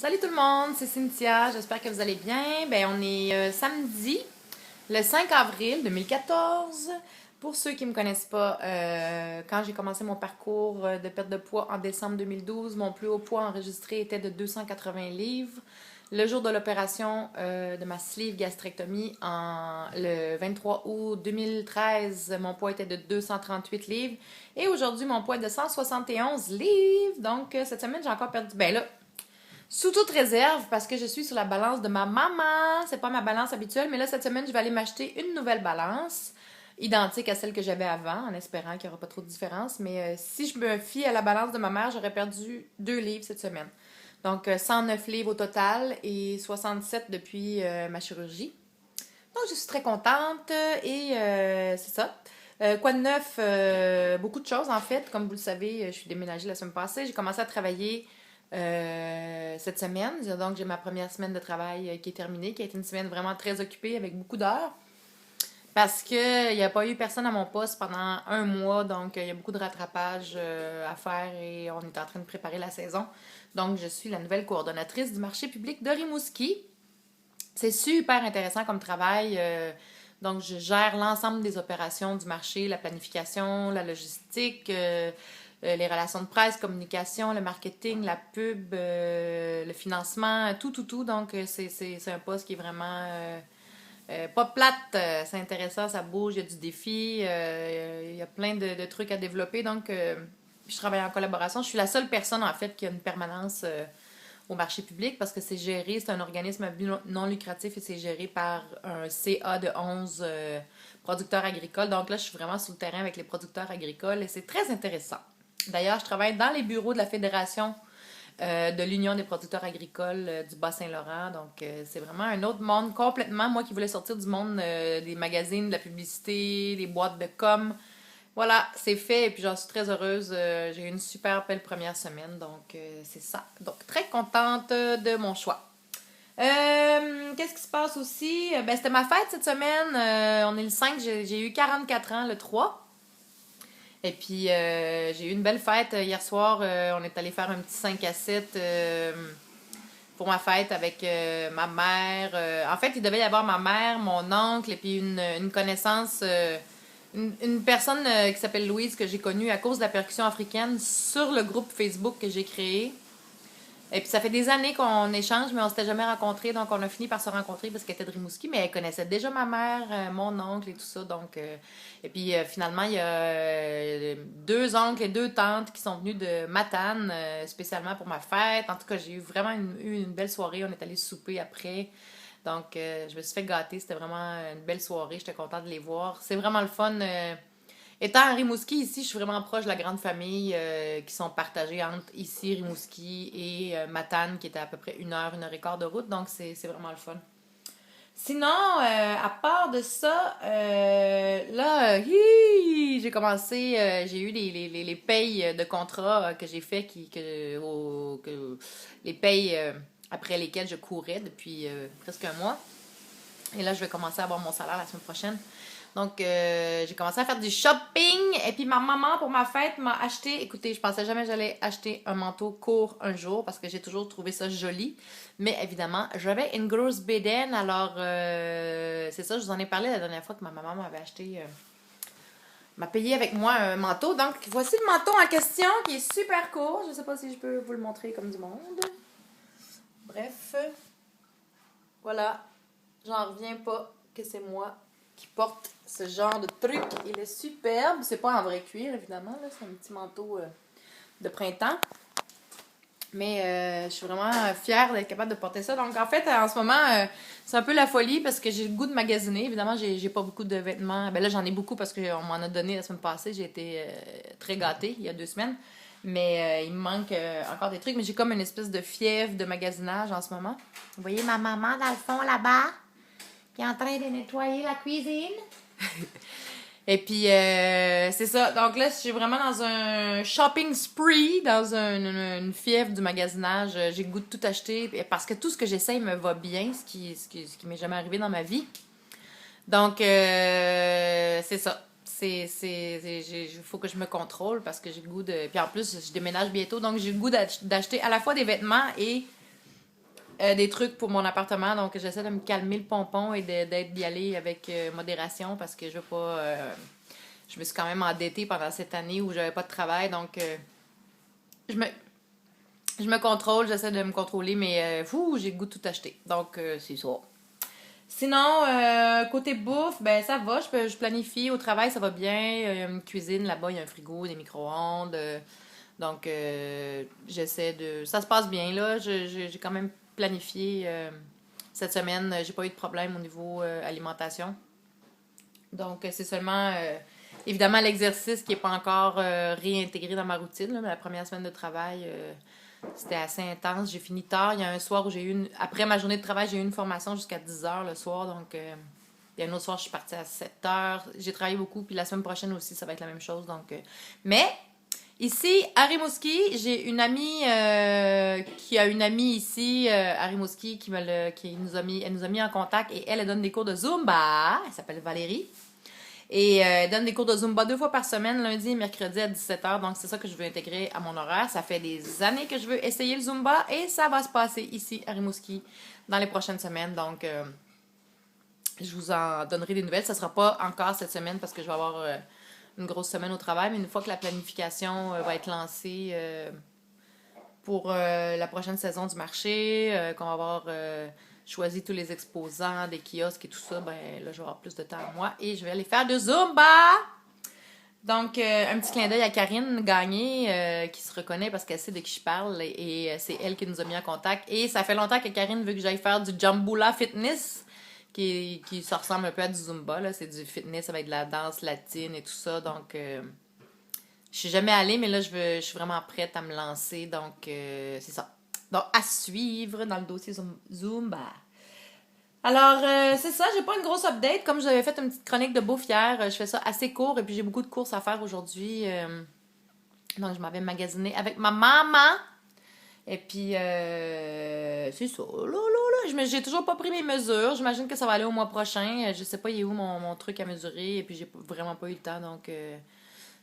Salut tout le monde, c'est Cynthia, j'espère que vous allez bien. On est samedi, le 5 avril 2014. Pour ceux qui ne me connaissent pas, quand j'ai commencé mon parcours de perte de poids en décembre 2012, mon plus haut poids enregistré était de 280 livres. Le jour de l'opération de ma sleeve gastrectomie, le 23 août 2013, mon poids était de 238 livres. Et aujourd'hui, mon poids est de 171 livres. Donc, cette semaine, j'ai encore perdu. Sous toute réserve, parce que je suis sur la balance de ma maman. C'est pas ma balance habituelle, mais là, cette semaine, je vais aller m'acheter une nouvelle balance, identique à celle que j'avais avant, en espérant qu'il n'y aura pas trop de différence. Mais si je me fie à la balance de ma mère, j'aurais perdu 2 livres cette semaine. Donc, 109 livres au total et 67 depuis ma chirurgie. Donc, je suis très contente et c'est ça. Quoi de neuf? Beaucoup de choses en fait. Comme vous le savez, je suis déménagée la semaine passée. J'ai commencé à travailler cette semaine. Donc, j'ai ma première semaine de travail qui est terminée, qui a été une semaine vraiment très occupée avec beaucoup d'heures. Parce qu'il n'y a pas eu personne à mon poste pendant un mois, donc il y a beaucoup de rattrapage à faire et on est en train de préparer la saison. Donc, je suis la nouvelle coordonnatrice du marché public de Rimouski. C'est super intéressant comme travail. Donc, je gère l'ensemble des opérations du marché, la planification, la logistique, les relations de presse, communication, le marketing, la pub, le financement, tout. Donc, c'est un poste qui est vraiment pas plate. C'est intéressant, ça bouge, il y a du défi, il y a plein de trucs à développer. Donc, je travaille en collaboration. Je suis la seule personne, en fait, qui a une permanence au marché public parce que c'est un organisme à but non lucratif et c'est géré par un CA de 11 producteurs agricoles. Donc là, je suis vraiment sur le terrain avec les producteurs agricoles et c'est très intéressant. D'ailleurs, je travaille dans les bureaux de la Fédération de l'Union des producteurs agricoles du Bas-Saint-Laurent. Donc, c'est vraiment un autre monde complètement. Moi qui voulais sortir du monde des magazines, de la publicité, des boîtes de com'. Voilà, c'est fait et puis j'en suis très heureuse. J'ai eu une super belle première semaine, donc c'est ça. Donc très contente de mon choix. Qu'est-ce qui se passe aussi? C'était ma fête cette semaine. On est le 5, j'ai eu 44 ans le 3. Et puis j'ai eu une belle fête hier soir. On est allé faire un petit 5 à 7 pour ma fête avec ma mère. En fait, il devait y avoir ma mère, mon oncle et puis une connaissance... une personne qui s'appelle Louise que j'ai connue à cause de la percussion africaine sur le groupe Facebook que j'ai créé. Et puis ça fait des années qu'on échange, mais on s'était jamais rencontrés, donc on a fini par se rencontrer parce qu'elle était de Rimouski, mais elle connaissait déjà ma mère, mon oncle et tout ça. Donc, et puis finalement, il y a deux oncles et deux tantes qui sont venus de Matane, spécialement pour ma fête. En tout cas, j'ai eu vraiment eu une belle soirée. On est allé souper après. Donc, je me suis fait gâter. C'était vraiment une belle soirée. J'étais contente de les voir. C'est vraiment le fun. Étant à Rimouski, ici, je suis vraiment proche de la grande famille qui sont partagées entre ici, Rimouski et Matane, qui était à peu près une heure et quart de route. Donc, c'est vraiment le fun. Sinon, à part de ça, là, j'ai commencé, j'ai eu les payes de contrat que j'ai fait, les payes après lesquelles je courais depuis presque un mois. Et là, je vais commencer à avoir mon salaire la semaine prochaine. Donc, j'ai commencé à faire du shopping. Et puis, ma maman, pour ma fête, m'a acheté... Écoutez, je pensais jamais que j'allais acheter un manteau court un jour parce que j'ai toujours trouvé ça joli. Mais évidemment, j'avais une grosse bédaine. Alors, c'est ça, je vous en ai parlé la dernière fois que ma maman m'avait acheté... m'a payé avec moi un manteau. Donc, voici le manteau en question qui est super court. Je sais pas si je peux vous le montrer comme du monde. Bref. Voilà. J'en reviens pas que c'est moi qui porte ce genre de truc. Il est superbe. C'est pas en vrai cuir, évidemment. Là. C'est un petit manteau de printemps. Mais je suis vraiment fière d'être capable de porter ça. Donc, en fait, en ce moment, c'est un peu la folie parce que j'ai le goût de magasiner. Évidemment, j'ai pas beaucoup de vêtements. Ben là, j'en ai beaucoup parce qu'on m'en a donné la semaine passée. J'ai été très gâtée il y a 2 semaines. Mais il me manque encore des trucs. Mais j'ai comme une espèce de fièvre de magasinage en ce moment. Vous voyez ma maman dans le fond là-bas qui est en train de nettoyer la cuisine. Et puis, c'est ça. Donc là, je suis vraiment dans un shopping spree, dans une fièvre du magasinage. J'ai le goût de tout acheter parce que tout ce que j'essaye me va bien, ce qui m'est jamais arrivé dans ma vie. Donc, c'est ça. Il faut que je me contrôle parce que j'ai le goût de... Puis en plus, je déménage bientôt, donc j'ai le goût d'acheter à la fois des vêtements et des trucs pour mon appartement. Donc, j'essaie de me calmer le pompon et d'y aller avec modération parce que je veux pas. Je me suis quand même endettée pendant cette année où j'avais pas de travail. Donc, je me, je me contrôle, j'essaie de me contrôler, mais j'ai le goût de tout acheter. Donc, c'est ça. Sinon, côté bouffe, ben ça va, je planifie. Au travail, ça va bien. Il y a une cuisine là-bas, il y a un frigo, des micro-ondes. Donc, j'essaie de. Ça se passe bien, là. J'ai quand même planifié cette semaine. J'ai pas eu de problème au niveau alimentation. Donc, c'est seulement, évidemment, l'exercice qui n'est pas encore réintégré dans ma routine. Là, mais la première semaine de travail, c'était assez intense. J'ai fini tard. Il y a un soir où j'ai eu une. Après ma journée de travail, j'ai eu une formation jusqu'à 10 heures le soir. Donc, il y a un autre soir, je suis partie à 7 heures. J'ai travaillé beaucoup. Puis la semaine prochaine aussi, ça va être la même chose. Donc, mais ici, à Rimouski, j'ai une amie qui a une amie ici à Rimouski qui elle nous a mis en contact et elle donne des cours de Zumba. Elle s'appelle Valérie. Et elle donne des cours de Zumba 2 fois par semaine, lundi et mercredi à 17h. Donc, c'est ça que je veux intégrer à mon horaire. Ça fait des années que je veux essayer le Zumba et ça va se passer ici à Rimouski dans les prochaines semaines. Donc, je vous en donnerai des nouvelles. Ça ne sera pas encore cette semaine parce que je vais avoir une grosse semaine au travail. Mais une fois que la planification va être lancée pour la prochaine saison du marché, qu'on va avoir choisi tous les exposants, des kiosques et tout ça, ben là, je vais avoir plus de temps à moi et je vais aller faire de Zumba! Donc, un petit clin d'œil à Karine Gagné, qui se reconnaît parce qu'elle sait de qui je parle et c'est elle qui nous a mis en contact. Et ça fait longtemps que Karine veut que j'aille faire du Jambula Fitness, qui ça ressemble un peu à du Zumba, là. C'est du fitness avec de la danse latine et tout ça. Donc, je suis jamais allée, mais là, je suis vraiment prête à me lancer. Donc, c'est ça. Donc, à suivre dans le dossier Zumba. Alors, c'est ça, j'ai pas une grosse update. Comme j'avais fait une petite chronique de bouffe hier, je fais ça assez court et puis j'ai beaucoup de courses à faire aujourd'hui. Donc, je m'avais magasiné avec ma maman. Et puis, c'est ça. J'ai toujours pas pris mes mesures. J'imagine que ça va aller au mois prochain. Je sais pas, il est où mon truc à mesurer. Et puis, j'ai vraiment pas eu le temps. Donc,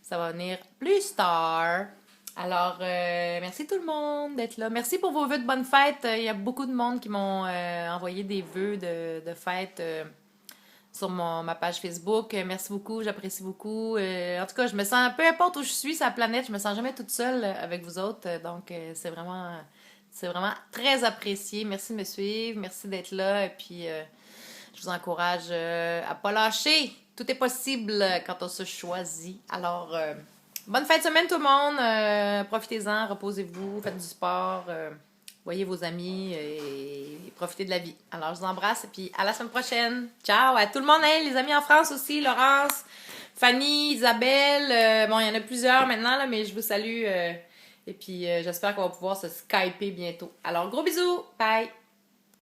ça va venir plus tard. Alors, merci tout le monde d'être là. Merci pour vos vœux de bonne fête. Il y a beaucoup de monde qui m'ont envoyé des vœux de fête sur ma page Facebook. Merci beaucoup, j'apprécie beaucoup. En tout cas, je me sens, peu importe où je suis sur la planète, je me sens jamais toute seule avec vous autres. Donc, c'est vraiment très apprécié. Merci de me suivre, merci d'être là. Et puis, je vous encourage à pas lâcher. Tout est possible quand on se choisit. Alors, bonne fin de semaine tout le monde. Profitez-en, reposez-vous, faites du sport, voyez vos amis et profitez de la vie. Alors, je vous embrasse et puis à la semaine prochaine. Ciao à tout le monde, hein, les amis en France aussi, Laurence, Fanny, Isabelle. Bon, il y en a plusieurs maintenant, là, mais je vous salue. Et puis, j'espère qu'on va pouvoir se skyper bientôt. Alors, gros bisous. Bye.